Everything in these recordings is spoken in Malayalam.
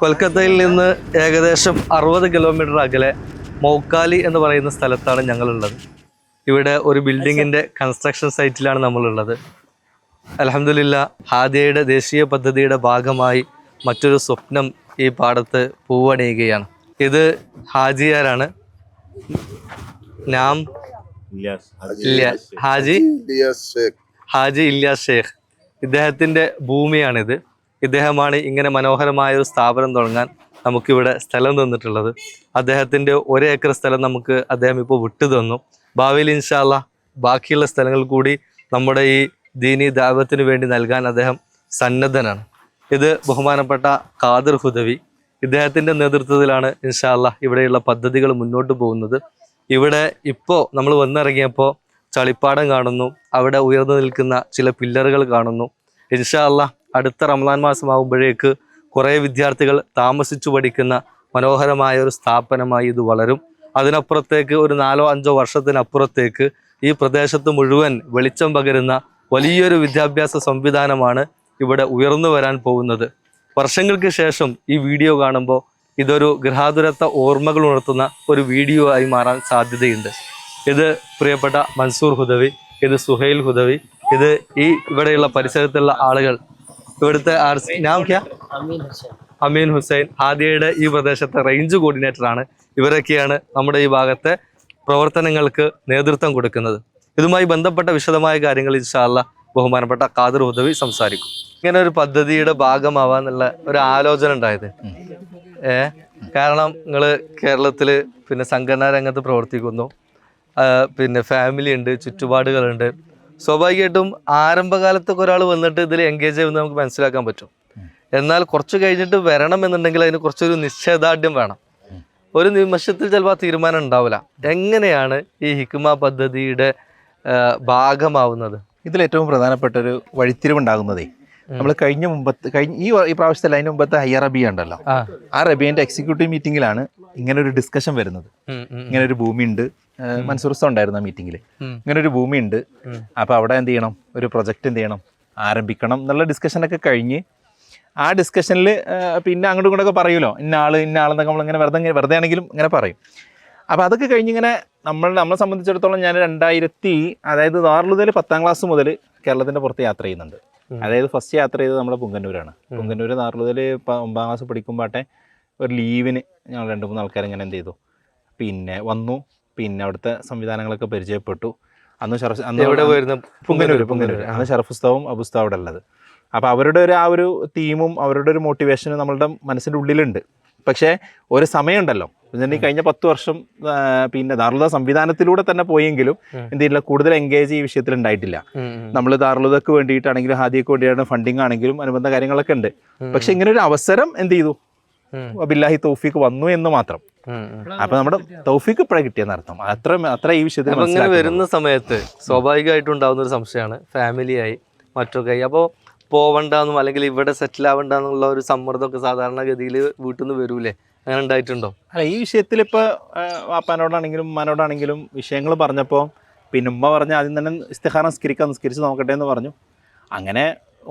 കൊൽക്കത്തയിൽ നിന്ന് ഏകദേശം 60 കിലോമീറ്റർ അകലെ മൗക്കാലി എന്ന് പറയുന്ന സ്ഥലത്താണ് ഞങ്ങളുള്ളത്. ഇവിടെ ഒരു ബിൽഡിങ്ങിൻ്റെ കൺസ്ട്രക്ഷൻ സൈറ്റിലാണ് നമ്മളുള്ളത്. അൽഹംദുലില്ലാ, ഹാദിയയുടെ ദേശീയ പദ്ധതിയുടെ ഭാഗമായി മറ്റൊരു സ്വപ്നം ഈ പാടത്ത് പൂവണിയുകയാണ്. ഇത് ഹാജിയാരാണ്. നാം ഹാജി ഇല്യാസ് ഷേഖ്. ഇദ്ദേഹത്തിൻ്റെ ഭൂമിയാണിത്. ഇദ്ദേഹമാണ് ഇങ്ങനെ മനോഹരമായ ഒരു സ്ഥാപനം തുടങ്ങാൻ നമുക്കിവിടെ സ്ഥലം തന്നിട്ടുള്ളത്. അദ്ദേഹത്തിൻ്റെ 1 ഏക്കർ സ്ഥലം നമുക്ക് അദ്ദേഹം ഇപ്പോൾ വിട്ടു തന്നു. ഭാവിയിൽ ഇൻഷാ അല്ലാഹ് ബാക്കിയുള്ള സ്ഥലങ്ങൾ കൂടി നമ്മുടെ ഈ ദീനി ദഅവത്തിന് വേണ്ടി നൽകാൻ അദ്ദേഹം സന്നദ്ധനാണ്. ഇത് ബഹുമാനപ്പെട്ട ഖാദിർ ഹുദവി. ഇദ്ദേഹത്തിൻ്റെ നേതൃത്വത്തിലാണ് ഇൻഷാ അല്ലാഹ് ഇവിടെയുള്ള പദ്ധതികൾ മുന്നോട്ട് പോകുന്നത്. ഇവിടെ ഇപ്പോൾ നമ്മൾ വന്നിറങ്ങിയപ്പോൾ ചളിപ്പാടം കാണുന്നു, അവിടെ ഉയർന്നു നിൽക്കുന്ന ചില പില്ലറുകൾ കാണുന്നു. ഇൻഷാ അല്ലാഹ് അടുത്ത റമദാൻ മാസമാകുമ്പോഴേക്ക് കുറേ വിദ്യാർത്ഥികൾ താമസിച്ചു പഠിക്കുന്ന മനോഹരമായ ഒരു സ്ഥാപനമായി ഇത് വളരും. അതിനപ്പുറത്തേക്ക് ഒരു 4-5 വർഷത്തിനപ്പുറത്തേക്ക് ഈ പ്രദേശത്ത് മുഴുവൻ വെളിച്ചം പകരുന്ന വലിയൊരു വിദ്യാഭ്യാസ സംവിധാനമാണ് ഇവിടെ ഉയർന്നു വരാൻ പോകുന്നത്. വർഷങ്ങൾക്ക് ശേഷം ഈ വീഡിയോ കാണുമ്പോൾ ഇതൊരു ഗൃഹാതുരത്വ ഓർമ്മകൾ ഉണർത്തുന്ന ഒരു വീഡിയോ ആയി മാറാൻ സാധ്യതയുണ്ട്. ഇത് പ്രിയപ്പെട്ട മൻസൂർ ഹുദവി, ഇത് സുഹൈൽ ഹുദവി, ഇത് ഈ ഇവിടെയുള്ള പരിസരത്തുള്ള ആളുകൾ. ഇവിടുത്തെ അമീൻ ഹുസൈൻ ഹാദിയയുടെ ഈ പ്രദേശത്തെ റേഞ്ച് കോർഡിനേറ്ററാണ്. ഇവരൊക്കെയാണ് നമ്മുടെ ഈ ഭാഗത്തെ പ്രവർത്തനങ്ങൾക്ക് നേതൃത്വം കൊടുക്കുന്നത്. ഇതുമായി ബന്ധപ്പെട്ട വിശദമായ കാര്യങ്ങൾ ഇൻഷാ അല്ലാഹ് ബഹുമാനപ്പെട്ട ഖാദിർ ഹുദവി സംസാരിക്കും. ഇങ്ങനെ ഒരു പദ്ധതിയുടെ ഭാഗമാവാന്നുള്ള ഒരു ആലോചന ഉണ്ടായത് കാരണം നിങ്ങൾ കേരളത്തിൽ പിന്നെ സംഘടനാ രംഗത്ത് പ്രവർത്തിക്കുന്നു, പിന്നെ ഫാമിലി ഉണ്ട്, ചുറ്റുപാടുകളുണ്ട്. സ്വാഭാവികമായിട്ടും ആരംഭകാലത്തൊക്കെ ഒരാൾ വന്നിട്ട് ഇതിൽ എൻഗേജ് ചെയ്യുമെന്ന് നമുക്ക് മനസ്സിലാക്കാൻ പറ്റും. എന്നാൽ കുറച്ച് കഴിഞ്ഞിട്ട് വരണം എന്നുണ്ടെങ്കിൽ അതിന് കുറച്ചൊരു നിശ്ചയദാർഢ്യം വേണം. ഒരു നിമിഷത്തിൽ ചിലപ്പോൾ ആ തീരുമാനം ഉണ്ടാവില്ല. എങ്ങനെയാണ് ഈ ഹിക്മ പദ്ധതിയുടെ ഭാഗമാവുന്നത്? ഇതിലേറ്റവും പ്രധാനപ്പെട്ട ഒരു വഴിത്തിരിവുണ്ടാകുന്നതേ നമ്മൾ കഴിഞ്ഞ ഈ പ്രാവശ്യത്തിൽ അതിന് മുമ്പത്തെ ഹയ്യറബിയ ഉണ്ടല്ലോ, ആ റബിയന്റെ എക്സിക്യൂട്ടീവ് മീറ്റിംഗിലാണ് ഇങ്ങനെ ഒരു ഡിസ്കഷൻ വരുന്നത്. ഇങ്ങനെ ഒരു ഭൂമി ഉണ്ട്, മൻസൂർ ഉസ്താദ് ഉണ്ടായിരുന്നു ആ മീറ്റിംഗിൽ. ഇങ്ങനെ ഒരു ഭൂമി ഉണ്ട്, അപ്പോൾ അവിടെ എന്ത് ചെയ്യണം, ഒരു പ്രൊജക്റ്റ് എന്ത് ചെയ്യണം, ആരംഭിക്കണം എന്നുള്ള ഡിസ്കഷനൊക്കെ കഴിഞ്ഞ് ആ ഡിസ്കഷനിൽ പിന്നെ അങ്ങോട്ടും ഇങ്ങോട്ടൊക്കെ പറയുമല്ലോ, ഇന്ന ആളെന്നൊക്കെ നമ്മളിങ്ങനെ വെറുതെ ആണെങ്കിലും ഇങ്ങനെ പറയും. അപ്പോൾ അതൊക്കെ കഴിഞ്ഞിങ്ങനെ നമ്മളെ സംബന്ധിച്ചിടത്തോളം ഞാൻ അതായത് ദാറുൽ 10ാം ക്ലാസ് മുതൽ കേരളത്തിൻ്റെ പുറത്ത് യാത്ര ചെയ്യുന്നുണ്ട്. അതായത് ഫസ്റ്റ് യാത്ര ചെയ്തത് നമ്മുടെ പുങ്കന്നൂരാണ്. പുങ്കന്നൂർ ദാറുൽ 9ാം ക്ലാസ് പഠിക്കുമ്പോട്ടെ ഒരു ലീവിന് ഞങ്ങൾ 2-3 ആൾക്കാർ ഇങ്ങനെ എന്ത് ചെയ്തു, പിന്നെ വന്നു. പിന്നെ അവിടുത്തെ സംവിധാനങ്ങളൊക്കെ പരിചയപ്പെട്ടു. പുങ്കന്നൂർ അന്ന് ഷറഫുസ്താവും അബുസ്താവും അവിടെ ഉള്ളത്. അപ്പോൾ അവരുടെ ആ ഒരു തീമും അവരുടെ ഒരു മോട്ടിവേഷനും നമ്മളുടെ മനസ്സിൻ്റെ ഉള്ളിലുണ്ട്. പക്ഷേ ഒരു സമയമുണ്ടല്ലോ, ഈ കഴിഞ്ഞ 10 വർഷം പിന്നെ ദാറുൽ സംവിധാനത്തിലൂടെ തന്നെ പോയെങ്കിലും എന്ത് ചെയ്യില്ല, കൂടുതൽ എൻഗേജ് ഈ വിഷയത്തിൽ ഉണ്ടായിട്ടില്ല. നമ്മൾ ദാറുൽക്ക് വേണ്ടിയിട്ടാണെങ്കിലും ഹാദിയക്ക് വേണ്ടിയിട്ടാണ് ഫണ്ടിങ് ആണെങ്കിലും അനുബന്ധ കാര്യങ്ങളൊക്കെ ഉണ്ട്. പക്ഷെ ഇങ്ങനെ ഒരു അവസരം എന്ത് ചെയ്തു, ബില്ലാഹി തൗഫീഖ് വന്നു എന്ന് മാത്രം. അപ്പൊ നമ്മുടെ തൗഫീഖ് ഇപ്പോഴേ കിട്ടിയെന്നർത്ഥം. അത്ര ഈ വിഷയത്തിൽ ഇങ്ങനെ വരുന്ന സമയത്ത് സ്വാഭാവികമായിട്ടും ഉണ്ടാകുന്ന ഒരു സംശയമാണ്, ഫാമിലിയായി മറ്റൊക്കെ അപ്പോൾ പോവണ്ടെന്നും അല്ലെങ്കിൽ ഇവിടെ സെറ്റിൽ ആവണ്ടെന്നുള്ള ഒരു സമ്മർദ്ദമൊക്കെ സാധാരണഗതിയിൽ വീട്ടിൽ നിന്ന് വരൂലേ? അങ്ങനെ ഉണ്ടായിട്ടുണ്ടോ? അല്ല, ഈ വിഷയത്തിൽ ഇപ്പോൾ വാപ്പാനോടാണെങ്കിലും ഉമ്മാനോടാണെങ്കിലും വിഷയങ്ങൾ പറഞ്ഞപ്പോൾ പിന്നെ ഉമ്മ പറഞ്ഞ ആദ്യം തന്നെ ഇസ്തിഖാറ നിസ്കരിച്ച് നോക്കട്ടെ എന്ന് പറഞ്ഞു. അങ്ങനെ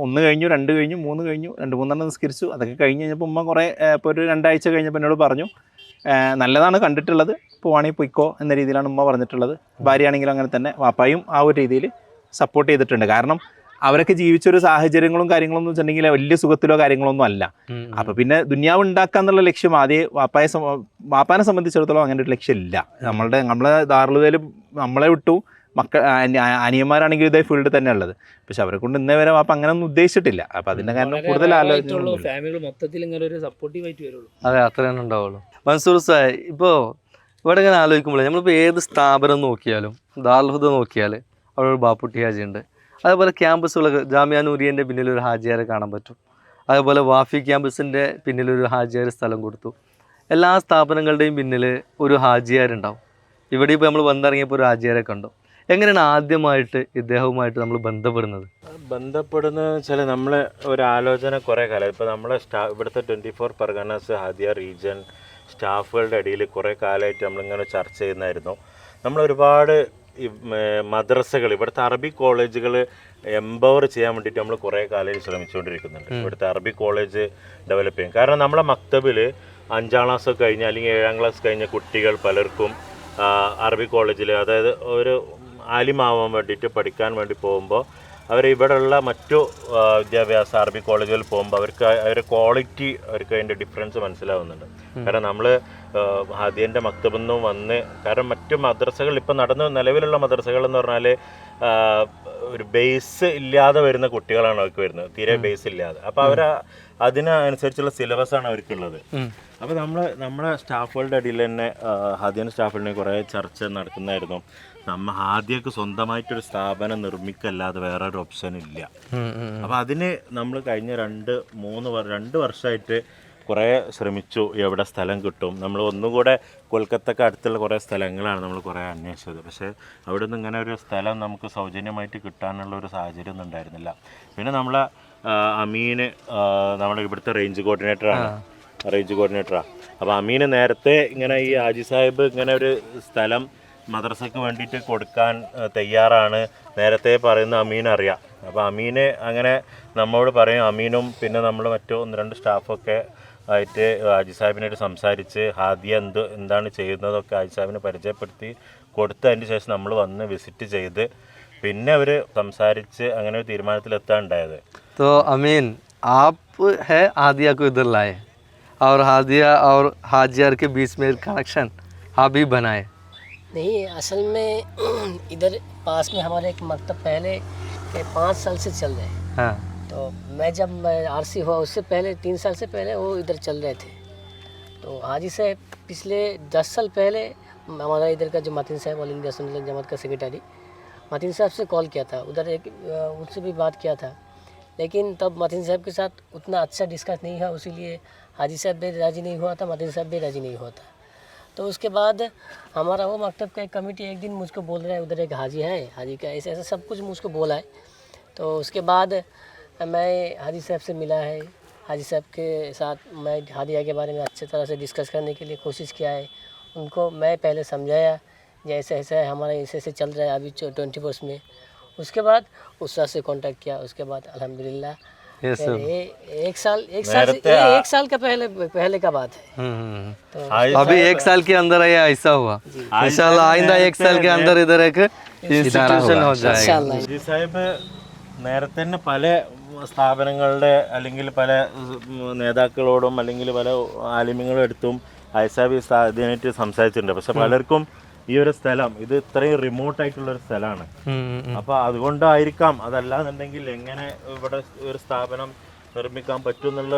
1 കഴിഞ്ഞു, 2 കഴിഞ്ഞു, 3 കഴിഞ്ഞു, 2-3 നിസ്കരിച്ചു. അതൊക്കെ കഴിഞ്ഞ് കഴിഞ്ഞപ്പോൾ ഉമ്മ കുറേ ഇപ്പോൾ ഒരു 2 ആഴ്ച കഴിഞ്ഞപ്പോൾ എന്നോട് പറഞ്ഞു, നല്ലതാണ് കണ്ടിട്ടുള്ളത്, പോവാണെങ്കിൽ പൊയ്ക്കോ എന്ന രീതിയിലാണ് ഉമ്മ പറഞ്ഞിട്ടുള്ളത്. ഭാര്യയാണെങ്കിലും അങ്ങനെ തന്നെ, വാപ്പായും ആ ഒരു രീതിയിൽ സപ്പോർട്ട് ചെയ്തിട്ടുണ്ട്. കാരണം അവരൊക്കെ ജീവിച്ചൊരു സാഹചര്യങ്ങളും കാര്യങ്ങളൊന്നും വെച്ചിട്ടുണ്ടെങ്കിൽ വലിയ സുഖത്തിലോ കാര്യങ്ങളൊന്നും അല്ല. അപ്പോൾ പിന്നെ ദുനിയാവ് ഉണ്ടാക്കുക എന്നുള്ള ലക്ഷ്യം ആദ്യം വാപ്പാനെ സംബന്ധിച്ചിടത്തോളം അങ്ങനെ ഒരു ലക്ഷ്യമില്ല. നമ്മളെ ദാറുൽ നമ്മളെ വിട്ടു, അനിയന്മാരാണെങ്കിൽ ഇതേ ഫീൽഡ് തന്നെ ഉള്ളത്. പക്ഷെ അവരെ കൊണ്ട് ഇന്നേ വരെ വാപ്പ അങ്ങനെ ഒന്നും ഉദ്ദേശിച്ചിട്ടില്ല. അപ്പോൾ അതിൻ്റെ കാരണം കൂടുതൽ അതെ, അത്ര തന്നെ ഉണ്ടാവുള്ളൂ. മൻസൂർ സാഹിബ്, ഇപ്പോൾ ഇവിടെ ഇങ്ങനെ ആലോചിക്കുമ്പോൾ നമ്മളിപ്പോൾ ഏത് സ്ഥാപനം നോക്കിയാലും, ദാറുൽ ഹുദ നോക്കിയാൽ അവിടെ ഒരു ബാപ്പുട്ടി ഹാജി ഉണ്ട്. അതേപോലെ ക്യാമ്പസുകളൊക്കെ ജാമിയ നൂരിയൻ്റെ പിന്നിലൊരു ഹാജിയാരെ കാണാൻ പറ്റും. അതേപോലെ വാഫി ക്യാമ്പസിൻ്റെ പിന്നിലൊരു ഹാജിയാർ സ്ഥലം കൊടുത്തു. എല്ലാ സ്ഥാപനങ്ങളുടെയും പിന്നിൽ ഒരു ഹാജിയാരുണ്ടാവും. ഇവിടെ ഇപ്പോൾ നമ്മൾ വന്നിറങ്ങിയപ്പോൾ ഒരു ഹാജിയാരെ കണ്ടു. എങ്ങനെയാണ് ആദ്യമായിട്ട് ഇദ്ദേഹവുമായിട്ട് നമ്മൾ ബന്ധപ്പെടുന്നത് വെച്ചാൽ നമ്മൾ ഒരു ആലോചന കുറേ കാലം ഇപ്പോൾ നമ്മളെ ഇവിടുത്തെ 24 പർഗനാസ് ഹാദിയ റീജിയൻ സ്റ്റാഫുകളുടെ ഇടയിൽ കുറേ കാലമായിട്ട് നമ്മളിങ്ങനെ ചർച്ച ചെയ്യുന്നതായിരുന്നു. നമ്മൾ ഒരുപാട് ഈ മദ്രസകൾ ഇവിടുത്തെ അറബി കോളേജുകൾ എംപവർ ചെയ്യാൻ വേണ്ടിയിട്ട് നമ്മൾ കുറേ കാലം ശ്രമിച്ചുകൊണ്ടിരിക്കുന്നുണ്ട്. ഇവിടുത്തെ അറബി കോളേജ് ഡെവലപ്പ് ചെയ്യും. കാരണം നമ്മളെ മക്തബിൽ 5ാം ക്ലാസ് കഴിഞ്ഞ അല്ലെങ്കിൽ 7ാം ക്ലാസ് കഴിഞ്ഞ കുട്ടികൾ പലർക്കും അറബി കോളേജിൽ, അതായത് ഒരു ആലിമാവാൻ വേണ്ടിയിട്ട് പഠിക്കാൻ വേണ്ടി പോകുമ്പോൾ അവർ ഇവിടെയുള്ള മറ്റു വിദ്യാഭ്യാസ അറബി കോളേജുകളിൽ പോകുമ്പോൾ അവർക്ക് അവരുടെ ക്വാളിറ്റി, അവർക്ക് അതിൻ്റെ ഡിഫറൻസ് മനസ്സിലാവുന്നുണ്ട്. കാരണം നമ്മൾ ഹാദിയൻ്റെ മക്തബിൽ വന്ന്, കാരണം മറ്റു മദ്രസകൾ ഇപ്പം നിലവിലുള്ള മദ്രസകൾ എന്ന് പറഞ്ഞാൽ ഒരു ബേസ് ഇല്ലാതെ വരുന്ന കുട്ടികളാണ് അവർക്ക് വരുന്നത്, തീരെ ബേസ് ഇല്ലാതെ. അപ്പോൾ അവർ അതിനനുസരിച്ചുള്ള സിലബസാണ് അവർക്കുള്ളത്. അപ്പോൾ നമ്മളെ സ്റ്റാഫുകളുടെ ഇടയിൽ തന്നെ ഹാദിയൻ്റെ സ്റ്റാഫുകളുടെ കുറേ ചർച്ച നടക്കുന്നതായിരുന്നു. ആദ്യമൊക്കെ സ്വന്തമായിട്ടൊരു സ്ഥാപനം നിർമ്മിക്കല്ലാതെ വേറെ ഒരു ഓപ്ഷൻ ഇല്ല. അപ്പോൾ അതിന് നമ്മൾ കഴിഞ്ഞ 2 വർഷമായിട്ട് കുറേ ശ്രമിച്ചു. എവിടെ സ്ഥലം കിട്ടും, നമ്മൾ ഒന്നുകൂടെ കൊൽക്കത്തക്ക് അടുത്തുള്ള കുറേ സ്ഥലങ്ങളാണ് നമ്മൾ കുറേ അന്വേഷിച്ചത്. പക്ഷേ അവിടെ നിന്ന് ഇങ്ങനെ ഒരു സ്ഥലം നമുക്ക് സൗജന്യമായിട്ട് കിട്ടാനുള്ള ഒരു സാഹചര്യം ഒന്നും ഉണ്ടായിരുന്നില്ല. പിന്നെ നമ്മളെ അമീന് നമ്മുടെ ഇവിടുത്തെ റേഞ്ച് കോർഡിനേറ്ററാണ്. അപ്പോൾ അമീന് നേരത്തെ ഇങ്ങനെ ഈ ഹാജി സാഹിബ് ഇങ്ങനെ ഒരു സ്ഥലം മദ്രസയ്ക്ക് വേണ്ടിയിട്ട് കൊടുക്കാൻ തയ്യാറാണ് നേരത്തെ പറയുന്ന അമീൻ അറിയാം. അപ്പോൾ അമീന് അങ്ങനെ നമ്മോട് പറയും. അമീനും പിന്നെ നമ്മൾ മറ്റു 1-2 സ്റ്റാഫൊക്കെ ആയിട്ട് ഹാജി സാഹിബിനായിട്ട് സംസാരിച്ച് ഹാദിയ എന്താണ് ചെയ്യുന്നതൊക്കെ ഹാജി സാഹിബിനെ പരിചയപ്പെടുത്തി കൊടുത്തതിന് ശേഷം നമ്മൾ വന്ന് വിസിറ്റ് ചെയ്ത് പിന്നെ അവർ സംസാരിച്ച് അങ്ങനെ ഒരു തീരുമാനത്തിലെത്താനുണ്ടായത്. तो अमीन, आप है हादिया को इधर लाए और हादिया और हाजियार के बीच में कनेक्शन आप ही बनाए? नहीं, असल में इधर पास में हमारे एक मकतब पहले 5 साल से चल रहे हैं। हाँ। तो मैं जब आरसी हुआ उससे पहले 3 साल से पहले वो इधर चल रहे थे। तो हाजी साहब पिछले 10 साल पहले हमारा इधर का जो मतीन साहब ऑल इंडिया सुन्नत जमात का सेक्रेटरी मतीन साहब से कॉल किया था, उधर उनसे भी बात किया था। लेकिन तब मतीन साहब के साथ उतना अच्छा डिस्कस नहीं हुआ, इसीलिए हाजी साहब भी राज़ी नहीं हुआ था, मतीन साहब भी राज़ी नहीं हुआ था। तो उसके बाद हमारा वो मकतब का एक कमेटी एक दिन मुझको बोल रहा है उधर एक हाजी है, हाजी का ऐसे ऐसा सब कुछ मुझको बोला है। तो उसके बाद मैं हाजी साहब से मिला है, हाजी साहब के साथ मैं हादिया के बारे में अच्छी तरह से डिस्कस करने के लिए कोशिश किया है। उनको मैं पहले समझाया जैसे ऐसा है हमारा ऐसे चल रहा है अभी 24 में। उसके बाद उस साल से कांटेक्ट किया, उसके बाद अल्हम्दुलिल्लाह एक साल का पहले का बात है। तो अभी 1 साल के अंदर ये ऐसा हुआ, इंशाल्लाह आइंदा 1 साल के अंदर इधर एक इंस्टीट्यूशन हो जाएगा। ഹാജി സാഹിബ് നേരത്തെ തന്നെ പല സ്ഥാപനങ്ങളുടെ അല്ലെങ്കിൽ പല നേതാക്കളോടും അല്ലെങ്കിൽ പല ആലിമ്യങ്ങളുടെ അടുത്തും ഹാജി സാഹിബ് ഇതിനായിട്ട് സംസാരിച്ചിട്ടുണ്ട്. പക്ഷെ പലർക്കും ഈ ഒരു സ്ഥലം ഇത് ഇത്രയും റിമോട്ടായിട്ടുള്ള ഒരു സ്ഥലമാണ്. അപ്പോൾ അതുകൊണ്ടായിരിക്കാം, അതല്ലാന്നുണ്ടെങ്കിൽ എങ്ങനെ ഇവിടെ ഒരു സ്ഥാപനം നിർമ്മിക്കാൻ പറ്റും എന്നുള്ള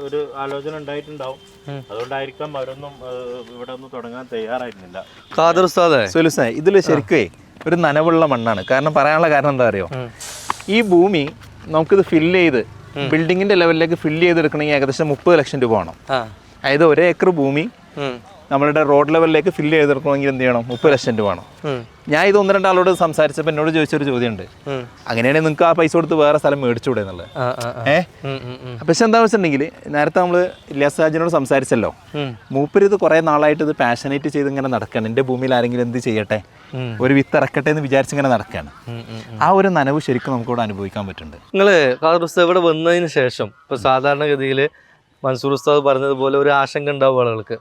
ഒരു ആലോചന ഉണ്ടായിട്ടുണ്ടാവും. അതുകൊണ്ടായിരിക്കാം അവരൊന്നും ഇവിടെ ഒന്നും തുടങ്ങാൻ തയ്യാറായിരുന്നില്ല. സുലുസായി ഇതിൽ ശരിക്കേ ഒരു നനവുള്ള മണ്ണാണ്. കാരണം പറയാനുള്ള കാരണം എന്താ അറിയോ, ഈ ഭൂമി നമുക്കിത് ഫില്ല് ചെയ്ത് ബിൽഡിങ്ങിന്റെ ലെവലിലേക്ക് ഫില്ല് ചെയ്തെടുക്കണമെങ്കിൽ ഏകദേശം 30 ലക്ഷം രൂപ വേണം. അതായത് 1 ഏക്കർ ഭൂമി നമ്മളുടെ റോഡ് ലെവലിലേക്ക് ഫില്ല് ചെയ്തെടുക്കണമെങ്കിൽ എന്ത് ചെയ്യണം, 30 ലക്ഷം രൂപ വേണം. ഞാൻ ഇത് 1-2 ആളോട് സംസാരിച്ചപ്പോൾ എന്നോട് ചോദിച്ചൊരു ചോദ്യമുണ്ട്, അങ്ങനെയാണെങ്കിൽ നിങ്ങൾക്ക് ആ പൈസ കൊടുത്ത് വേറെ സ്ഥലം മേടിച്ചുകൂടെ എന്നുള്ളത്. പക്ഷെ എന്താണെന്ന് വെച്ചിട്ടുണ്ടെങ്കിൽ നേരത്തെ നമ്മൾ ഇല്യാസ് ഹാജിനോട് സംസാരിച്ചല്ലോ, മൂപ്പര് ഇത് കുറേ നാളായിട്ട് ഇത് പാഷനേറ്റ് ചെയ്ത് ഇങ്ങനെ നടക്കുകയാണ്. എൻ്റെ ഭൂമിയിൽ ആരെങ്കിലും എന്ത് ചെയ്യട്ടെ, ഒരു വിത്ത് ഇറക്കട്ടെ എന്ന് വിചാരിച്ചിങ്ങനെ നടക്കുകയാണ്. ആ ഒരു നനവ് ശരിക്കും നമുക്കിവിടെ അനുഭവിക്കാൻ പറ്റുന്നുണ്ട്. നിങ്ങൾ ഖാദർ ഉസ്താദ് ഇവിടെ വന്നതിന് ശേഷം ഇപ്പോൾ സാധാരണഗതിയിൽ മൻസൂർ ഉസ്താദ് പറഞ്ഞതുപോലെ ഒരു ആശങ്ക ഉണ്ടാവും ആളുകൾക്ക്.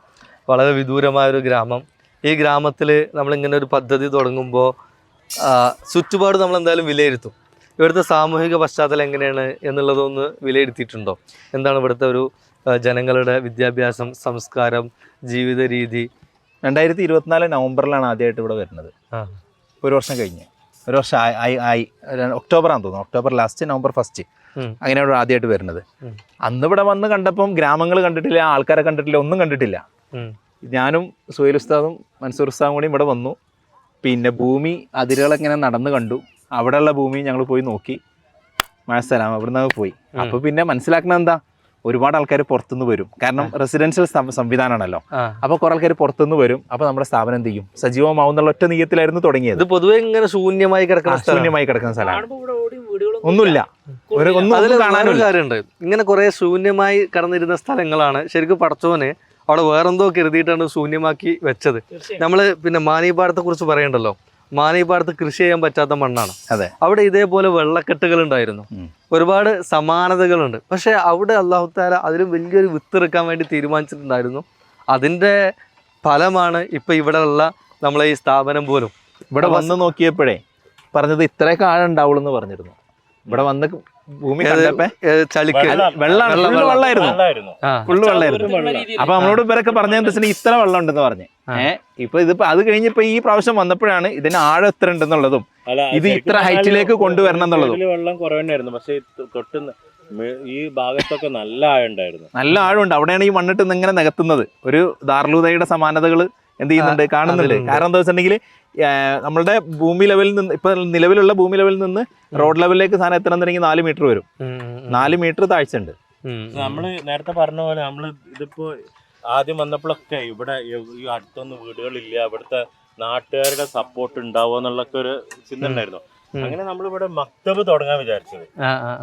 വളരെ വിദൂരമായൊരു ഗ്രാമം, ഈ ഗ്രാമത്തിൽ നമ്മളിങ്ങനെ ഒരു പദ്ധതി തുടങ്ങുമ്പോൾ ചുറ്റുപാട് നമ്മളെന്തായാലും വിലയിരുത്തും. ഇവിടുത്തെ സാമൂഹിക പശ്ചാത്തലം എങ്ങനെയാണ് എന്നുള്ളതൊന്ന് വിലയിരുത്തിയിട്ടുണ്ടോ? എന്താണ് ഇവിടുത്തെ ഒരു ജനങ്ങളുടെ വിദ്യാഭ്യാസം, സംസ്കാരം, ജീവിത രീതി? 2024 നവംബറിലാണ് ആദ്യമായിട്ട് ഇവിടെ വരുന്നത്. 1 വർഷം കഴിഞ്ഞ്, 1 വർഷം ആയി ഒക്ടോബറാണെന്ന് തോന്നുന്നു, ഒക്ടോബർ ലാസ്റ്റ് നവംബർ 1 അങ്ങനെയാണ് ആദ്യമായിട്ട് വരുന്നത്. അന്ന് ഇവിടെ വന്ന് കണ്ടപ്പം ഗ്രാമങ്ങൾ കണ്ടിട്ടില്ല, ആൾക്കാരെ കണ്ടിട്ടില്ല, ഒന്നും കണ്ടിട്ടില്ല. ഞാനും സുഹൈൽ ഉസ്താദും മൻസൂർ ഉസ്താദും കൂടി ഇവിടെ വന്നു. പിന്നെ ഭൂമി അതിരുകളെങ്ങനെ നടന്ന് കണ്ടു, അവിടെയുള്ള ഭൂമി ഞങ്ങൾ പോയി നോക്കി. മഴസ്ഥലം അവിടെ നിന്ന് പോയി. അപ്പോൾ പിന്നെ മനസ്സിലാക്കുന്നത് എന്താ, ഒരുപാട് ആൾക്കാർ പുറത്തുനിന്ന് വരും. കാരണം റെസിഡൻഷ്യൽ സംവിധാനമാണല്ലോ. അപ്പോൾ കുറേ ആൾക്കാർ പുറത്തുനിന്ന് വരും. അപ്പോൾ നമ്മുടെ സ്ഥാപനം എന്ത് ചെയ്യും, സജീവമാവും എന്നുള്ള ഒറ്റ നീയത്തിലായിരുന്നു തുടങ്ങിയത്. പൊതുവെ ഇങ്ങനെ ശൂന്യമായി കിടക്കുന്ന സ്ഥലമാണ്, ഒന്നുമില്ല, ഒന്നും കാണാനൊരു കാര്യമുണ്ട്. ഇങ്ങനെ കുറെ ശൂന്യമായി കടന്നിരുന്ന സ്ഥലങ്ങളാണ് ശരിക്കും പടച്ചോന് അവിടെ വേറെന്തോ കരുതിയിട്ടാണ് ശൂന്യമാക്കി വെച്ചത്. നമ്മള് പിന്നെ മാനിപാടത്തെ കുറിച്ച് പറയണ്ടല്ലോ, മാനീപാടത്ത് കൃഷി ചെയ്യാൻ പറ്റാത്ത മണ്ണാണ്. അതെ. അവിടെ ഇതേപോലെ വെള്ളക്കെട്ടുകൾ ഉണ്ടായിരുന്നു, ഒരുപാട് സമാനതകളുണ്ട്. പക്ഷെ അവിടെ അല്ലാഹു തആല അതിലും വലിയൊരു വിത്തിറക്കാൻ വേണ്ടി തീരുമാനിച്ചിട്ടുണ്ടായിരുന്നു. അതിൻ്റെ ഫലമാണ് ഇപ്പം ഇവിടെ ഉള്ള നമ്മളെ ഈ സ്ഥാപനം പോലും. ഇവിടെ വന്ന് നോക്കിയപ്പോഴേ പറഞ്ഞത് ഇത്രയൊക്കെ ആഴം ഉണ്ടാവുള്ളൂ എന്ന് പറഞ്ഞിരുന്നു. ഇവിടെ വന്ന് ഭൂമി കണ്ടപ്പോ ചളിക്ക് വെള്ളമായിരുന്നു, ഫുള്ള് വെള്ളമായിരുന്നു. അപ്പൊ നമ്മളോട് ഇവരൊക്കെ പറഞ്ഞതെന്ന് വെച്ചാൽ ഇത്ര വെള്ളം ഉണ്ടെന്ന് പറഞ്ഞ്. ഇതിപ്പോ അത് കഴിഞ്ഞപ്പോ ഈ പ്രാവശ്യം വന്നപ്പോഴാണ് ഇതിന് ആഴം എത്ര ഉണ്ടെന്നുള്ളതും ഇത് ഇത്ര ഹൈറ്റിലേക്ക് കൊണ്ടുവരണം എന്നുള്ളതും. വെള്ളം കുറവുണ്ടായിരുന്നു, പക്ഷെ ഈ ഭാഗത്തൊക്കെ നല്ല ആഴം ഉണ്ടായിരുന്നു. നല്ല ആഴമുണ്ട്. അവിടെയാണ് ഈ മണ്ണിട്ട് ഇങ്ങനെ നികത്തുന്നത്. ഒരു ദാർലൂദയുടെ സമാനതകൾ എന്ത് ചെയ്യുന്നുണ്ട്, കാണുന്നുണ്ട്. കാരണം എന്താ വെച്ചിട്ടുണ്ടെങ്കിൽ നമ്മളുടെ ഭൂമി ലെവലിൽ നിന്ന്, ഇപ്പൊ നിലവിലുള്ള ഭൂമി ലെവലിൽ നിന്ന് റോഡ് ലെവലിലേക്ക് സാധനം എത്തണമെന്നുണ്ടെങ്കിൽ 4 മീറ്റർ വരും. 4 മീറ്റർ താഴ്ച ഉണ്ട്. നമ്മള് നേരത്തെ പറഞ്ഞ പോലെ നമ്മള് ഇതിപ്പോ ആദ്യം വന്നപ്പോഴൊക്കെ ഇവിടെ ഈ അടുത്തൊന്നും വീടുകളില്ല, ഇവിടുത്തെ നാട്ടുകാരുടെ സപ്പോർട്ട് ഉണ്ടാവുക എന്നുള്ളൊക്കെ ഒരു ചിന്ത ഉണ്ടായിരുന്നു. അങ്ങനെ നമ്മളിവിടെ മക്തബ് തുടങ്ങാൻ വിചാരിച്ചത്.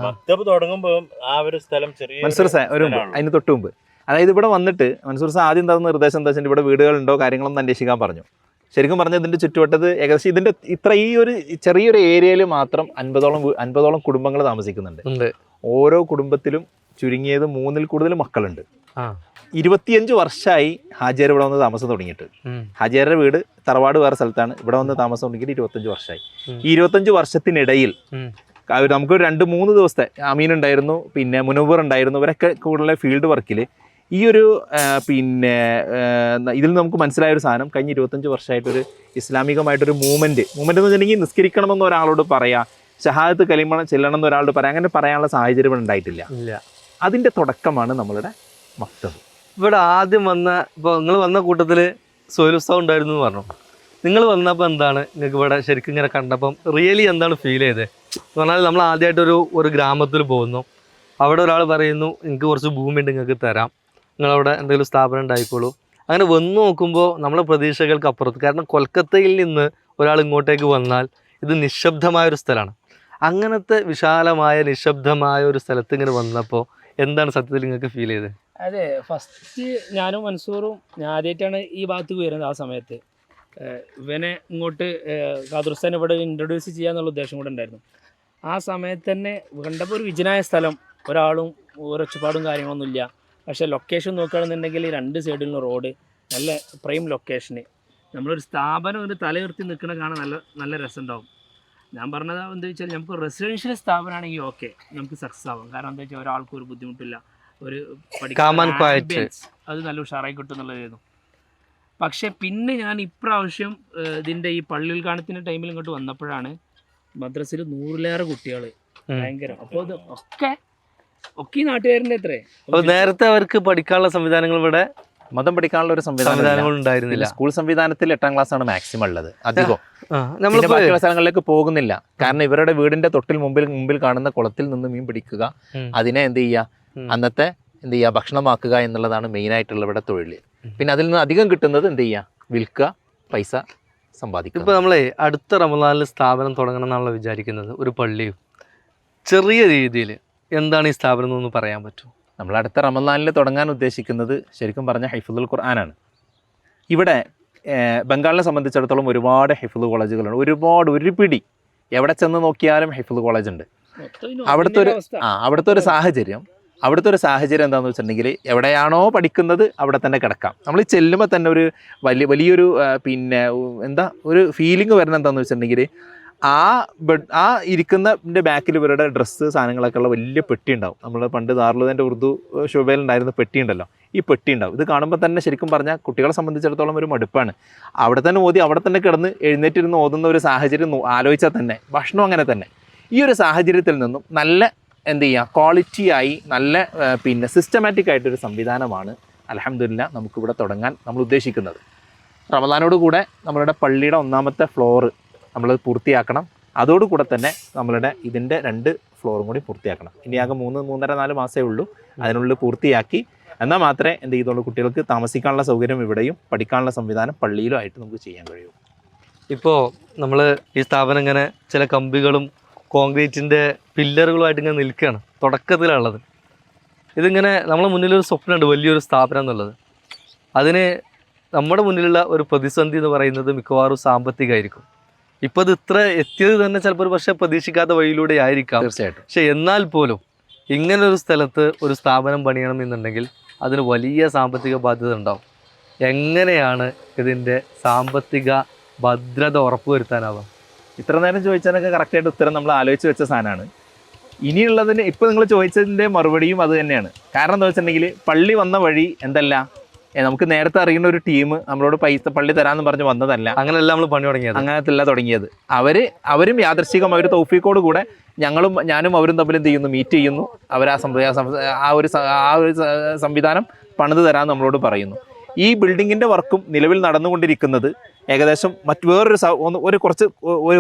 മക്തബ് തുടങ്ങുമ്പോ ആ ഒരു സ്ഥലം ചെറിയ മൻസൂർ സാർ അതിന് തൊട്ട് മുമ്പ്, അതായത് ഇവിടെ വന്നിട്ട് മൻസൂർ സാർ ആദ്യം തന്ന നിർദ്ദേശം എന്താ വെച്ചാൽ ഇവിടെ വീടുകളുണ്ടോ കാര്യങ്ങളൊന്നും അന്വേഷിക്കാൻ പറഞ്ഞു. ശരിക്കും പറഞ്ഞാൽ ഇതിന്റെ ചുറ്റുവട്ടത്ത് ഏകദേശം ഇതിന്റെ ഈ ഒരു ചെറിയൊരു ഏരിയയിൽ മാത്രം 50ഓളം കുടുംബങ്ങൾ താമസിക്കുന്നുണ്ട്. ഓരോ കുടുംബത്തിലും ചുരുങ്ങിയത് 3-ൽ കൂടുതൽ മക്കളുണ്ട്. 25 വർഷമായി ഹാജിയാർ ഇവിടെ വന്ന് താമസം തുടങ്ങിയിട്ട്. ഹാജിയാരുടെ വീട് തറവാട് വേറെ സ്ഥലത്താണ്, ഇവിടെ വന്ന് താമസം തുടങ്ങിയിട്ട് 25 വർഷമായി. ഈ 25 വർഷത്തിനിടയിൽ നമുക്ക് 2-3 ദിവസത്തെ അമീൻ ഉണ്ടായിരുന്നു, പിന്നെ മുനവ്വർ ഉണ്ടായിരുന്നു. ഇവരൊക്കെ കൂടുതൽ ഫീൽഡ് വർക്കിൽ ഈ ഒരു ഇതിൽ നമുക്ക് മനസ്സിലായൊരു സാധനം, കഴിഞ്ഞ 25 വർഷമായിട്ടൊരു ഇസ്ലാമികമായിട്ടൊരു മൂവ്മെന്റ് എന്ന് വെച്ചിട്ടുണ്ടെങ്കിൽ നിസ്കരിക്കണമെന്ന് ഒരാളോട് പറയാം, ഷഹാദത്ത് കലിമ ചെല്ലണം എന്ന് ഒരാളോട് പറയാം, അങ്ങനെ പറയാനുള്ള സാഹചര്യം ഉണ്ടായിട്ടില്ല. അതിന്റെ തുടക്കമാണ് നമ്മളുടെ മക്തബ്. ഇവിടെ ആദ്യം ഇപ്പോൾ നിങ്ങൾ വന്ന കൂട്ടത്തിൽ സോയിൽ ഉത്സവം ഉണ്ടായിരുന്നു എന്ന് പറഞ്ഞു. നിങ്ങൾ വന്നപ്പോൾ എന്താണ് നിങ്ങൾക്ക് ഇവിടെ ശരിക്കും ഇങ്ങനെ കണ്ടപ്പം റിയലി എന്താണ് ഫീൽ ചെയ്തത് എന്ന് പറഞ്ഞാൽ, നമ്മൾ ആദ്യമായിട്ടൊരു ഗ്രാമത്തിൽ പോകുന്നു, അവിടെ ഒരാൾ പറയുന്നു എനിക്ക് കുറച്ച് ഭൂമി ഉണ്ട് നിങ്ങൾക്ക് തരാം, നിങ്ങളവിടെ എന്തെങ്കിലും സ്ഥാപനം ഉണ്ടായിക്കോളൂ. അങ്ങനെ വന്ന് നോക്കുമ്പോൾ നമ്മളെ പ്രതീക്ഷകൾക്ക് അപ്പുറത്ത്, കാരണം കൊൽക്കത്തയിൽ നിന്ന് ഒരാൾ ഇങ്ങോട്ടേക്ക് വന്നാൽ ഇത് നിശബ്ദമായൊരു സ്ഥലമാണ്. അങ്ങനത്തെ വിശാലമായ നിശബ്ദമായ ഒരു സ്ഥലത്ത് ഇങ്ങനെ വന്നപ്പോൾ എന്താണ് സത്യത്തിൽ നിങ്ങൾക്ക് ഫീൽ ചെയ്തത്? അതെ, ഫസ്റ്റ് ഞാനും മൻസൂറും ഞാൻ ആദ്യമായിട്ടാണ് ഈ ഭാഗത്തേക്ക് വരുന്നത്. ആ സമയത്ത് ഇവനെ ഇങ്ങോട്ട് ഖാദുർസ്ഥാൻ ഇവിടെ ഇൻട്രൊഡ്യൂസ് ചെയ്യാന്നുള്ള ഉദ്ദേശം കൂടെ ഉണ്ടായിരുന്നു. ആ സമയത്ത് തന്നെ കണ്ടപ്പോൾ ഒരു വിജനായ സ്ഥലം, ഒരാളും ഒരൊച്ചപ്പാടും കാര്യങ്ങളൊന്നുമില്ല. പക്ഷേ ലൊക്കേഷൻ നോക്കുകയാണെന്നുണ്ടെങ്കിൽ 2 സൈഡിലുള്ള റോഡ്, നല്ല പ്രൈം ലൊക്കേഷന്, നമ്മളൊരു സ്ഥാപനം ഒരു തലയുർത്തി നിൽക്കണ കാണാൻ നല്ല രസമുണ്ടാവും. ഞാൻ പറഞ്ഞത് എന്താ വെച്ചാൽ, നമുക്ക് റെസിഡൻഷ്യൽ സ്ഥാപനമാണെങ്കിൽ ഓക്കെ, നമുക്ക് സക്സസ് ആവും. കാരണം എന്താ വെച്ചാൽ ഒരാൾക്കും ഒരു ബുദ്ധിമുട്ടില്ല, ഒരു അത് നല്ല ഉഷാറായി കിട്ടും എന്നുള്ളതായിരുന്നു. പക്ഷെ പിന്നെ ഞാൻ ഇപ്രാവശ്യം ഇതിൻ്റെ ഈ പള്ളി ഉദ്ഘാടനത്തിൻ്റെ ടൈമിൽ ഇങ്ങോട്ട് വന്നപ്പോഴാണ് മദ്രസയിൽ 100-ലേറെ കുട്ടികൾ, ഭയങ്കരം. അപ്പോൾ ഇത് ഒക്കെ ഈ നാട്ടുകാരൻ്റെ അത്രേ. നേരത്തെ അവർക്ക് പഠിക്കാനുള്ള സംവിധാനങ്ങൾ ഇവിടെ മതം പഠിക്കാനുള്ള ഒരു സംവിധാനങ്ങൾ ഉണ്ടായിരുന്നില്ല. സ്കൂൾ സംവിധാനത്തിൽ 8ാം ക്ലാസ് ആണ് മാക്സിമം ഉള്ളത്. അധികം ബാക്കിയുള്ള സ്ഥലങ്ങളിലേക്ക് പോകുന്നില്ല. കാരണം ഇവരുടെ വീടിന്റെ തൊട്ടിൽ മുമ്പിൽ കാണുന്ന കുളത്തിൽ നിന്ന് മീൻ പിടിക്കുക, അതിനെ എന്ത് ചെയ്യുക, അന്നത്തെ എന്ത് ചെയ്യുക, ഭക്ഷണമാക്കുക എന്നുള്ളതാണ് മെയിൻ ആയിട്ടുള്ള ഇവിടെ തൊഴിൽ. പിന്നെ അതിൽ നിന്ന് അധികം കിട്ടുന്നത് എന്ത് ചെയ്യുക, വിൽക്കുക, പൈസ സമ്പാദിക്കുക. ഇപ്പോൾ നമ്മളെ അടുത്ത റമദാനിൽ സ്ഥാപനം തുടങ്ങണം എന്നാണല്ലോ വിചാരിക്കുന്നത്, ഒരു പള്ളിയും ചെറിയ രീതിയിൽ. എന്താണ് ഈ സ്ഥാപനം എന്നൊന്ന് പറയാൻ പറ്റുമോ? നമ്മൾ അടുത്ത റമദാനിൽ തുടങ്ങാൻ ഉദ്ദേശിക്കുന്നത് ശരിക്കും പറഞ്ഞാൽ ഹിഫ്ളുൽ ഖുർആനാണ്. ഇവിടെ ബംഗാളിനെ സംബന്ധിച്ചിടത്തോളം ഒരുപാട് ഹിഫ്ള് കോളേജുകളുണ്ട്, ഒരു പിടി എവിടെ ചെന്ന് നോക്കിയാലും ഹിഫ്ള് കോളേജ് ഉണ്ട്. അവിടുത്തെ ഒരു സാഹചര്യം എന്താണെന്ന് വെച്ചിട്ടുണ്ടെങ്കിൽ, എവിടെയാണോ പഠിക്കുന്നത് അവിടെ തന്നെ കിടക്കാം. നമ്മൾ ചെല്ലുമ്പോൾ തന്നെ ഒരു വലിയൊരു ഒരു ഫീലിംഗ് വരുന്നത് എന്താണെന്ന് വെച്ചിട്ടുണ്ടെങ്കിൽ, ആ ഇരിക്കുന്നതിൻ്റെ ബാക്കിൽ ഇവരുടെ ഡ്രസ്സ് സാധനങ്ങളൊക്കെ ഉള്ള വലിയ പെട്ടി ഉണ്ടാവും. നമ്മൾ പണ്ട് ദാറുലുദീൻ്റെ ഉറുദു ശോഭയിൽ ഉണ്ടായിരുന്ന പെട്ടി ഉണ്ടല്ലോ, ഈ പെട്ടി ഉണ്ടാവും. ഇത് കാണുമ്പോൾ തന്നെ ശരിക്കും പറഞ്ഞാൽ കുട്ടികളെ സംബന്ധിച്ചിടത്തോളം ഒരു മടുപ്പാണ്. അവിടെ തന്നെ ഓതി അവിടെ തന്നെ കിടന്ന് എഴുന്നേറ്റിരുന്ന് ഓതുന്ന ഒരു സാഹചര്യം ആലോചിച്ചാൽ തന്നെ, ഭക്ഷണം അങ്ങനെ തന്നെ. ഈ ഒരു സാഹചര്യത്തിൽ നിന്നും നല്ല ക്വാളിറ്റിയായി നല്ല സിസ്റ്റമാറ്റിക് ആയിട്ടൊരു സംവിധാനമാണ് അൽഹംദുലില്ലാ നമുക്കിവിടെ തുടങ്ങാൻ നമ്മൾ ഉദ്ദേശിക്കുന്നത്. റമദാനോട് കൂടെ നമ്മളുടെ പള്ളിയുടെ 1ാമത്തെ ഫ്ലോറ് നമ്മൾ പൂർത്തിയാക്കണം. അതോടുകൂടെ തന്നെ നമ്മളുടെ ഇതിൻ്റെ 2 ഫ്ലോറും കൂടി പൂർത്തിയാക്കണം. ഇനി ആകെ 3-3.5-4 മാസമേ ഉള്ളൂ. അതിനുള്ളിൽ പൂർത്തിയാക്കി എന്നാൽ മാത്രമേ എന്ത് ചെയ്തുള്ളൂ, കുട്ടികൾക്ക് താമസിക്കാനുള്ള സൗകര്യം ഇവിടെയും പഠിക്കാനുള്ള സംവിധാനം പള്ളിയിലും ആയിട്ട് നമുക്ക് ചെയ്യാൻ കഴിയും. ഇപ്പോൾ നമ്മൾ ഈ സ്ഥാപനം ഇങ്ങനെ ചില കമ്പികളും കോൺക്രീറ്റിൻ്റെ പില്ലറുകളുമായിട്ട് ഇങ്ങനെ നിൽക്കുകയാണ്, തുടക്കത്തിലുള്ളത്. ഇതിങ്ങനെ നമ്മളെ മുന്നിലൊരു സ്വപ്നമുണ്ട്, വലിയൊരു സ്ഥാപനം എന്നുള്ളത്. അതിന് നമ്മുടെ മുന്നിലുള്ള ഒരു പ്രതിസന്ധി എന്ന് പറയുന്നത് മിക്കവാറും സാമ്പത്തികമായിരിക്കും. ഇപ്പൊ ഇത് ഇത്ര എത്തിയത് തന്നെ ചിലപ്പോൾ ഒരു പക്ഷേ പ്രതീക്ഷിക്കാത്ത വഴിയിലൂടെ ആയിരിക്കാം. തീർച്ചയായിട്ടും. പക്ഷെ എന്നാൽ പോലും ഇങ്ങനൊരു സ്ഥലത്ത് ഒരു സ്ഥാപനം പണിയണം എന്നുണ്ടെങ്കിൽ അതിന് വലിയ സാമ്പത്തിക ബാധ്യത ഉണ്ടാവും. എങ്ങനെയാണ് ഇതിൻ്റെ സാമ്പത്തിക ഭദ്രത ഉറപ്പുവരുത്താനാവാം? ഇത്ര നേരം ചോദിച്ചതിനൊക്കെ കറക്റ്റായിട്ട് ഉത്തരം നമ്മൾ ആലോചിച്ച് വെച്ച സാധനമാണ്. ഇനിയുള്ളതിന് ഇപ്പോൾ നിങ്ങൾ ചോദിച്ചതിൻ്റെ മറുപടിയും അത് തന്നെയാണ്. കാരണം എന്താ വെച്ചിട്ടുണ്ടെങ്കിൽ പള്ളി വന്ന വഴി എന്തല്ല, നമുക്ക് നേരത്തെ അറിയുന്ന ഒരു ടീം നമ്മളോട് പൈസ പള്ളി തരാമെന്ന് പറഞ്ഞ് വന്നതല്ല. അങ്ങനെയല്ല നമ്മൾ പണി തുടങ്ങിയത്. അങ്ങനത്തെല്ല തുടങ്ങിയത്. അവരും യാദൃശ്ചികം അവർ തൗഫീഖോട് കൂടെ ഞാനും അവരും തമ്മിൽ എന്ത് ചെയ്യുന്നു, മീറ്റ് ചെയ്യുന്നു. അവർ ആ ഒരു സംവിധാനം പണിത് തരാമെന്ന് നമ്മളോട് പറയുന്നു. ഈ ബിൽഡിങ്ങിൻ്റെ വർക്കും നിലവിൽ നടന്നുകൊണ്ടിരിക്കുന്നത് ഏകദേശം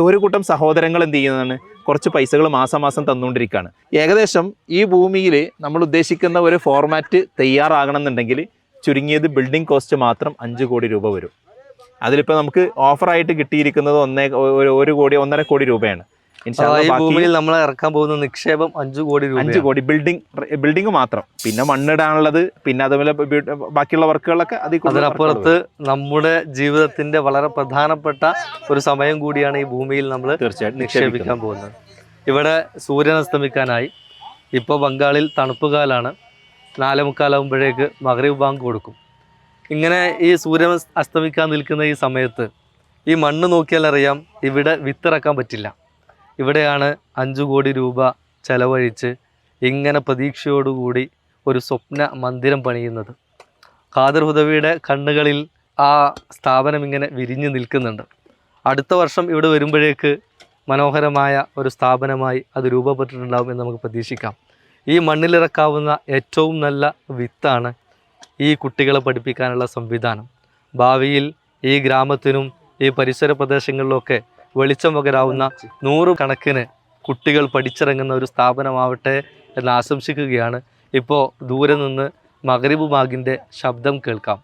ഒരു കൂട്ടം സഹോദരങ്ങൾ എന്ത് ചെയ്യുന്നതാണ്, കുറച്ച് പൈസകൾ മാസം തന്നുകൊണ്ടിരിക്കുകയാണ്. ഏകദേശം ഈ ഭൂമിയിൽ നമ്മൾ ഉദ്ദേശിക്കുന്ന ഒരു ഫോർമാറ്റ് തയ്യാറാകണമെന്നുണ്ടെങ്കിൽ ചുരുങ്ങിയത് ബിൽഡിംഗ് കോസ്റ്റ് മാത്രം 5 കോടി രൂപ വരും. അതിലിപ്പോൾ നമുക്ക് ഓഫറായിട്ട് കിട്ടിയിരിക്കുന്നത് 1 കോടി 1.5 കോടി രൂപയാണ്. ഭൂമിയിൽ നമ്മൾ ഇറക്കാൻ പോകുന്ന നിക്ഷേപം 5 കോടി രൂപ. 5 കോടി ബിൽഡിംഗ് മാത്രം. പിന്നെ മണ്ണിടാനുള്ളത്, പിന്നെ അതുപോലെ ബാക്കിയുള്ള വർക്കുകളൊക്കെ അതിനപ്പുറത്ത് നമ്മുടെ ജീവിതത്തിന്റെ വളരെ പ്രധാനപ്പെട്ട ഒരു സമയം കൂടിയാണ് ഈ ഭൂമിയിൽ നമ്മൾ തീർച്ചയായിട്ടും നിക്ഷേപിക്കാൻ പോകുന്നത്. ഇവിടെ സൂര്യൻ അസ്തമിക്കാനായി. ഇപ്പോൾ ബംഗാളിൽ തണുപ്പ് കാലാണ്. 4:45 മഗ്രിബ് ബാങ്ക് കൊടുക്കും. ഇങ്ങനെ ഈ സൂര്യൻ അസ്തമിക്കാൻ നിൽക്കുന്ന ഈ സമയത്ത് ഈ മണ്ണ് നോക്കിയാൽ അറിയാം ഇവിടെ വിത്തിറക്കാൻ പറ്റില്ല. ഇവിടെയാണ് 5 കോടി രൂപ ചെലവഴിച്ച് ഇങ്ങനെ പ്രതീക്ഷയോടുകൂടി ഒരു സ്വപ്ന മന്ദിരം പണിയുന്നത്. ഖാദർ ഹുദവിയുടെ കണ്ണുകളിൽ ആ സ്ഥാപനം ഇങ്ങനെ വിരിഞ്ഞു നിൽക്കുന്നുണ്ട്. അടുത്ത വർഷം ഇവിടെ വരുമ്പോഴേക്ക് മനോഹരമായ ഒരു സ്ഥാപനമായി അത് രൂപപ്പെട്ടിട്ടുണ്ടാകും എന്ന് നമുക്ക് പ്രതീക്ഷിക്കാം. ഈ മണ്ണിലിറക്കാവുന്ന ഏറ്റവും നല്ല വിത്താണ് ഈ കുട്ടികളെ പഠിപ്പിക്കാനുള്ള സംവിധാനം. ഭാവിയിൽ ഈ ഗ്രാമത്തിനും ഈ പരിസര പ്രദേശങ്ങളിലൊക്കെ വെളിച്ചം പകരാവുന്ന 100 കണക്കിന് കുട്ടികൾ പഠിച്ചിറങ്ങുന്ന ഒരു സ്ഥാപനമാവട്ടെ എന്ന് ആശംസിക്കുകയാണ്. ഇപ്പോൾ ദൂരെ നിന്ന് മഗ്രിബ് ബാങ്കിൻ്റെ ശബ്ദം കേൾക്കാം.